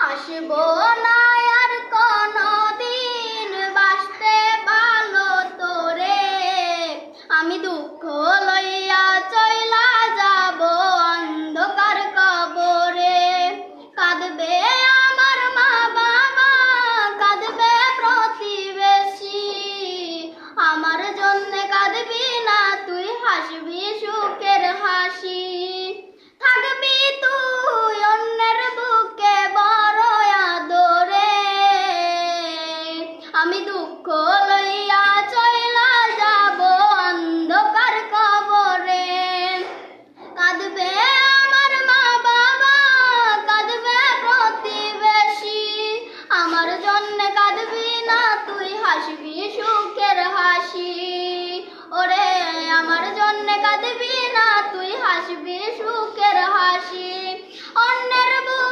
আসবো না আর কোনদিন বাসতে ভালো তোরে, আমি দুঃখ লইয়া চইলা যাব অন্ধকার কবরে। কাঁদবে আমার মা বাবা, কাঁদবে প্রতিবেশী, আমার জন্য কাঁদবি না তুই, হাসবি সুখের হাসি। থাকবি তুই অন্যের বুকে বড় আদরে, আমি দুঃখ লইয়া চইলা যাব অন্ধকার কবরে। কাঁদবে আমার মা বাবা, কাঁদবে প্রতিবেশী, আমার জন্য কাঁদবি না তুই, হাসবি সুখের হাসি। ওরে আমার জন্য কাঁদবি না তুই, হাসবি সুখের হাসি। অন্যের বুকে